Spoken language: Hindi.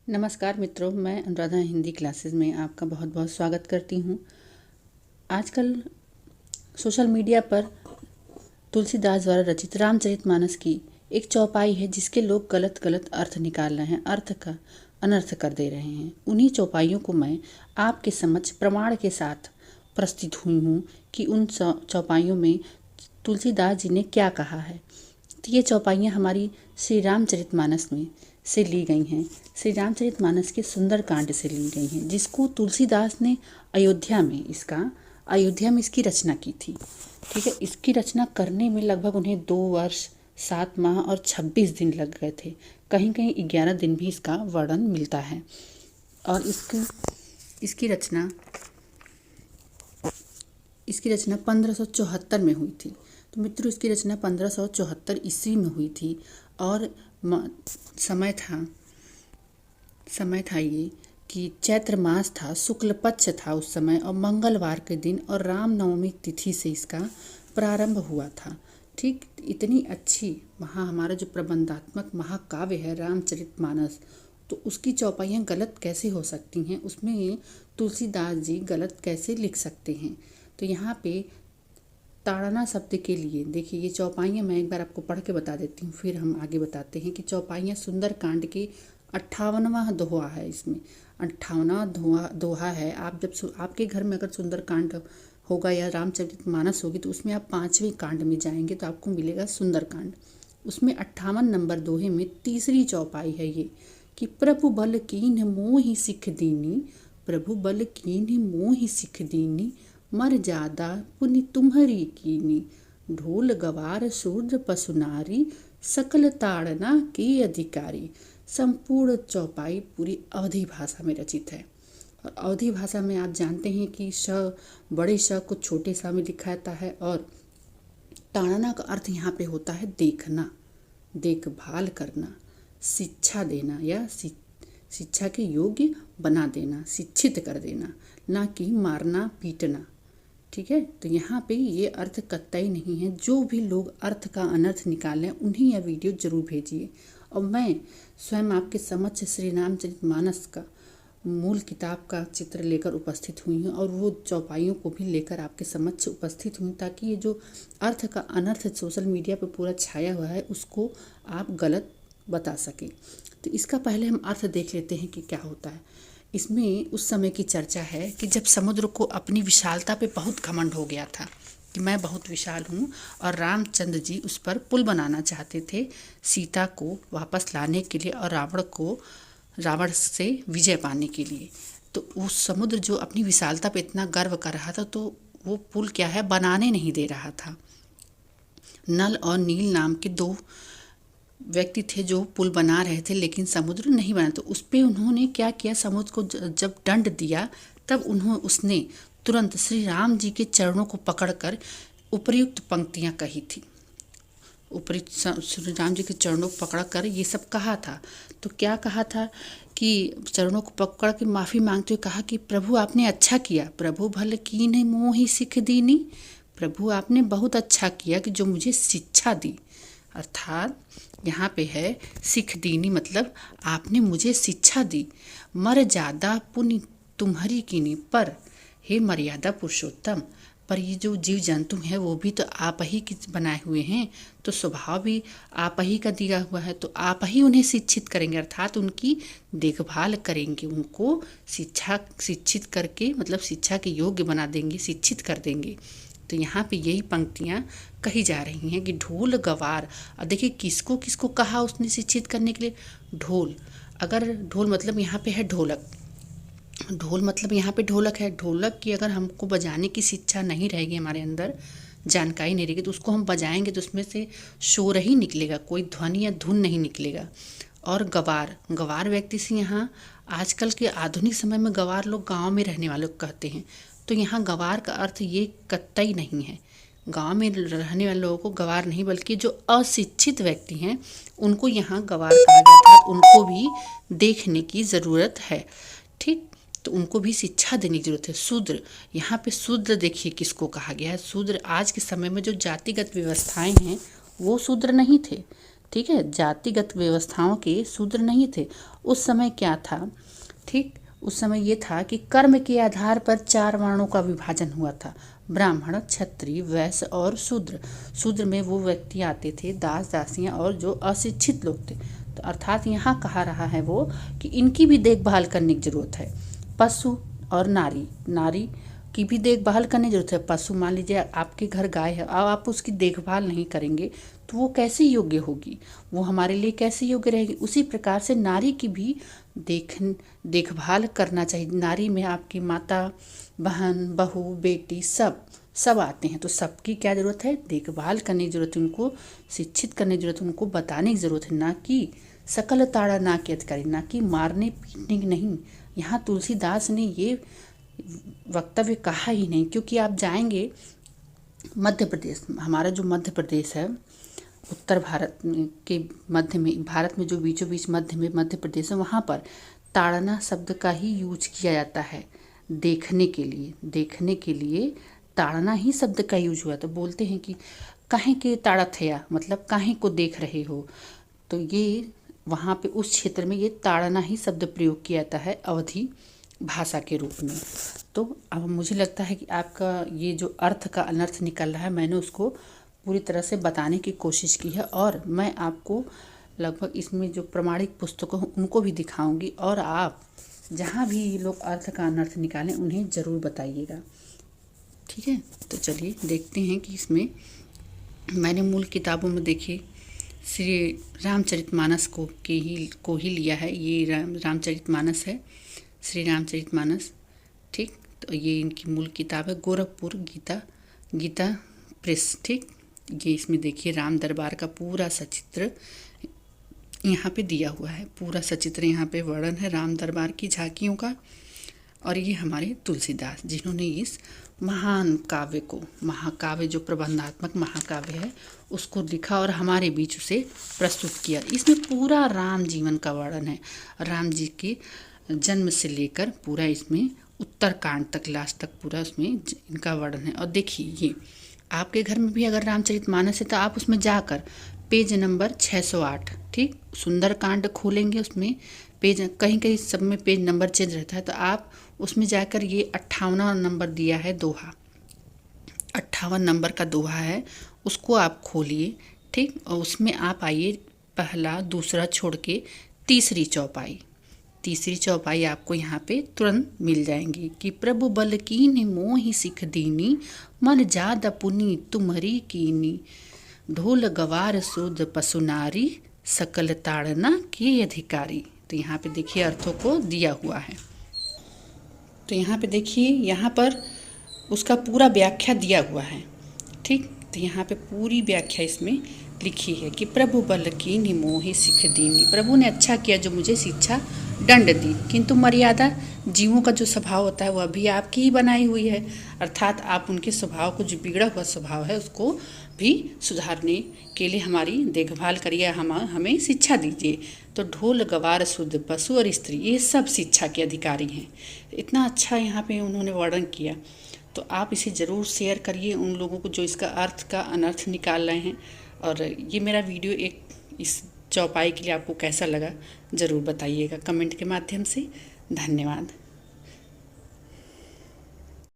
नमस्कार मित्रों, मैं अनुराधा हिंदी क्लासेस में आपका बहुत बहुत स्वागत करती हूँ। आजकल सोशल मीडिया पर तुलसीदास द्वारा रचित रामचरितमानस की एक चौपाई है जिसके लोग गलत गलत अर्थ निकाल रहे हैं, अर्थ का अनर्थ कर दे रहे हैं। उन्हीं चौपाइयों को मैं आपके समक्ष प्रमाण के साथ प्रस्तुत हुई हूँ कि उन चौपाइयों में तुलसीदास जी ने क्या कहा है। तो ये चौपाइयाँ हमारी श्री रामचरितमानस में से ली गई हैं, श्री रामचरितमानस के सुंदरकांड से ली गई हैं, जिसको तुलसीदास ने अयोध्या में इसकी रचना की थी। ठीक है, इसकी रचना करने में लगभग उन्हें 2 वर्ष 7 माह और 26 दिन लग गए थे। कहीं कहीं 11 दिन भी इसका वर्णन मिलता है। और इसकी रचना 1574 में हुई थी। तो मित्रों, इसकी रचना 1574 ईस्वी में हुई थी और समय था ये कि चैत्र मास था, शुक्ल पक्ष था उस समय, और मंगलवार के दिन और रामनवमी तिथि से इसका प्रारंभ हुआ था। ठीक, इतनी अच्छी हमारा जो प्रबंधात्मक महाकाव्य है रामचरितमानस, तो उसकी चौपाइयाँ गलत कैसे हो सकती हैं, उसमें तुलसीदास जी गलत कैसे लिख सकते हैं। तो यहाँ पे ताड़ना शब्द के लिए देखिए, ये चौपाइयाँ मैं एक बार आपको पढ़ के बता देती हूँ, फिर हम आगे बताते हैं कि चौपाइयाँ सुंदरकांड के 58वां दोहा है। इसमें 58वां दोहा है। आप जब आपके घर में अगर सुंदरकांड होगा या रामचरितमानस होगी तो उसमें आप 5वें कांड में जाएंगे तो आपको मिलेगा सुंदरकांड। उसमें 58 नंबर दोहे में तीसरी चौपाई है ये कि प्रभु बल कीन्ह मोहि सिख दीनी, प्रभु बल कीन्ह मोहि सिख दीनी, मर जादा पुनि तुम्हरी कीनी, ढोल गवार शूद्र पशु नारी, सकल ताड़ना के अधिकारी। संपूर्ण चौपाई पूरी अवधी भाषा में रचित है। और अवधी भाषा में आप जानते हैं कि बड़े श को छोटे सा में दिखाता है, और ताड़ना का अर्थ यहाँ पे होता है देखना, देखभाल करना, शिक्षा देना या शिक्षा के योग्य बना देना, शिक्षित कर देना, ना कि मारना पीटना। ठीक है, तो यहाँ पे ये अर्थ कतई नहीं है। जो भी लोग अर्थ का अनर्थ निकालें उन्हें यह वीडियो जरूर भेजिए। और मैं स्वयं आपके समक्ष श्री रामचरितमानस का मूल किताब का चित्र लेकर उपस्थित हुई हूँ और वो चौपाइयों को भी लेकर आपके समक्ष उपस्थित हुई, ताकि ये जो अर्थ का अनर्थ सोशल मीडिया पर पूरा छाया हुआ है उसको आप गलत बता सकें। तो इसका पहले हम अर्थ देख लेते हैं कि क्या होता है। इसमें उस समय की चर्चा है कि जब समुद्र को अपनी विशालता पे बहुत घमंड हो गया था कि मैं बहुत विशाल हूँ, और रामचंद्र जी उस पर पुल बनाना चाहते थे सीता को वापस लाने के लिए और रावण से विजय पाने के लिए। तो उस समुद्र जो अपनी विशालता पे इतना गर्व कर रहा था, तो वो पुल क्या है बनाने नहीं दे रहा था। नल और नील नाम के 2 व्यक्ति थे जो पुल बना रहे थे, लेकिन समुद्र नहीं बना। तो उस पर उन्होंने क्या किया, समुद्र को जब दंड दिया तब उसने तुरंत श्री राम जी के चरणों को पकड़कर उपर्युक्त पंक्तियां कही थी। उपर्युक्त श्री राम जी के चरणों को पकड़कर ये सब कहा था। तो क्या कहा था कि चरणों को पकड़ के माफ़ी मांगते हुए कहा कि प्रभु आपने अच्छा किया, प्रभु भल कीन्ह मोहि सिख दीनी, प्रभु आपने बहुत अच्छा किया कि जो मुझे शिक्षा दी। अर्थात यहाँ पे है सिख दीनी, मतलब आपने मुझे शिक्षा दी। मर जादा पुनि तुम्हारी कीनी, पर हे मर्यादा पुरुषोत्तम, पर ये जो जीव जंतु हैं वो भी तो आप ही के बनाए हुए हैं, तो स्वभाव भी आप ही का दिया हुआ है, तो आप ही उन्हें शिक्षित करेंगे, अर्थात उनकी देखभाल करेंगे, उनको शिक्षित करके मतलब शिक्षा के योग्य बना देंगे, शिक्षित कर देंगे। तो यहाँ पे यही पंक्तियाँ कही जा रही हैं कि ढोल गवार। और देखिए किसको किसको कहा उसने शिक्षित करने के लिए, ढोल। अगर ढोल मतलब यहाँ पे है ढोलक, ढोल मतलब यहाँ पे ढोलक है। ढोलक की अगर हमको बजाने की शिक्षा नहीं रहेगी, हमारे अंदर जानकारी नहीं रहेगी, तो उसको हम बजाएंगे तो उसमें से शोर ही निकलेगा, कोई ध्वनि या धुन नहीं निकलेगा। और गवार व्यक्ति से यहाँ आजकल के आधुनिक समय में गवार लोग गाँव में रहने वाले कहते हैं। तो यहाँ गवार का अर्थ ये कतई नहीं है, गांव में रहने वाले लोगों को गवार नहीं, बल्कि जो अशिक्षित व्यक्ति हैं उनको यहाँ गवार कहा जाता है। उनको भी देखने की ज़रूरत है। ठीक, तो उनको भी शिक्षा देने की जरूरत है। शूद्र, यहाँ पे शूद्र देखिए किसको कहा गया है। शूद्र आज के समय में जो जातिगत व्यवस्थाएं हैं वो शूद्र नहीं थे, ठीक है, जातिगत व्यवस्थाओं के शूद्र नहीं थे। उस समय क्या था, ठीक, उस समय ये था कि कर्म के आधार पर 4 वर्णों का विभाजन हुआ था, ब्राह्मण, क्षत्रिय, वैश्य और शूद्र। शूद्र में वो व्यक्ति आते थे, दास दासियां और जो अशिक्षित लोग थे। तो अर्थात यहाँ कहा रहा है वो कि इनकी भी देखभाल करने की जरूरत है। पशु और नारी, नारी की भी देखभाल करने की जरूरत है। पशु, मान लीजिए आपके घर गाय है, अब आप उसकी देखभाल नहीं करेंगे तो वो कैसे योग्य होगी, वो हमारे लिए कैसे योग्य रहेगी। उसी प्रकार से नारी की भी देखभाल करना चाहिए। नारी में आपकी माता, बहन, बहू, बेटी सब आते हैं, तो सबकी क्या ज़रूरत है, देखभाल करने की ज़रूरत है, उनको शिक्षित करने की ज़रूरत है, उनको बताने की ज़रूरत है। ना कि सकल ताड़ा ना के अधिकारी, ना कि मारने पीटने की नहीं। यहाँ तुलसीदास ने ये वक्तव्य कहा ही नहीं, क्योंकि आप जाएंगे मध्य प्रदेश, हमारा जो मध्य प्रदेश है, उत्तर भारत के मध्य में, भारत में जो बीचों बीच मध्य में मध्य प्रदेश है, वहाँ पर ताड़ना शब्द का ही यूज किया जाता है देखने के लिए। देखने के लिए ताड़ना ही शब्द का यूज हुआ। तो बोलते हैं कि काहे के ताड़त है, मतलब काहे को देख रहे हो। तो ये वहाँ पे उस क्षेत्र में ये ताड़ना ही शब्द प्रयोग किया जाता है अवधी भाषा के रूप में। तो अब मुझे लगता है कि आपका ये जो अर्थ का अनर्थ निकल रहा है, मैंने उसको पूरी तरह से बताने की कोशिश की है, और मैं आपको लगभग इसमें जो प्रमाणिक पुस्तकों उनको भी दिखाऊंगी, और आप जहाँ भी ये लोग अर्थ का अनर्थ निकालें उन्हें ज़रूर बताइएगा। ठीक है, तो चलिए देखते हैं कि इसमें मैंने मूल किताबों में देखिए श्री रामचरितमानस को ही लिया है। ये रामचरितमानस है, श्री रामचरितमानस। ठीक, तो ये इनकी मूल किताब है, गोरखपुर गीता प्रेस। ठीक, ये इसमें देखिए राम दरबार का पूरा सचित्र यहाँ पे दिया हुआ है, पूरा सचित्र यहाँ पे वर्णन है राम दरबार की झांकियों का। और ये हमारे तुलसीदास जिन्होंने इस महान काव्य को, महाकाव्य जो प्रबंधात्मक महाकाव्य है, उसको लिखा और हमारे बीच उसे प्रस्तुत किया। इसमें पूरा राम जीवन का वर्णन है, राम जी के जन्म से लेकर पूरा इसमें उत्तरकांड तक, लास्ट तक पूरा उसमें इनका वर्णन है। और देखिए ये आपके घर में भी अगर रामचरितमानस है तो आप उसमें जाकर पेज नंबर 608, ठीक, सुंदरकांड खोलेंगे, उसमें पेज कहीं कहीं सब में पेज नंबर चेंज रहता है, तो आप उसमें जाकर ये 58वां नंबर दिया है दोहा, 58 नंबर का दोहा है, उसको आप खोलिए। ठीक, और उसमें आप आइए पहला दूसरा छोड़ के तीसरी चौपाई आपको यहाँ पे तुरंत मिल जाएंगी कि प्रभु बल कीन्ही मोहि सिख दीनी, मन जाद पुनि तुम्हारी कीनी, ढोल गवार शुद्ध पशु नारी, सकल ताड़ना के अधिकारी। तो यहाँ पे देखिए अर्थों को दिया हुआ है। तो यहाँ पे देखिए, यहाँ पर उसका पूरा व्याख्या दिया हुआ है। ठीक, तो यहाँ पे पूरी व्याख्या इसमें लिखी है कि प्रभु बल कीन्ही मोहि सिख दीनी, प्रभु ने अच्छा किया जो मुझे शिक्षा दंड दी, किंतु मर्यादा, जीवों का जो स्वभाव होता है वह भी आपकी ही बनाई हुई है, अर्थात आप उनके स्वभाव को, जो बिगड़ा हुआ स्वभाव है उसको भी सुधारने के लिए हमारी देखभाल करिए, हमें शिक्षा दीजिए। तो ढोल गवार शुद्ध पशु और स्त्री, ये सब शिक्षा के अधिकारी हैं। इतना अच्छा यहाँ पे उन्होंने वर्णन किया, तो आप इसे ज़रूर शेयर करिए उन लोगों को जो इसका अर्थ का अनर्थ निकाल रहे हैं। और ये मेरा वीडियो एक इस चौपाई के लिए आपको कैसा लगा ज़रूर बताइएगा कमेंट के माध्यम से। धन्यवाद।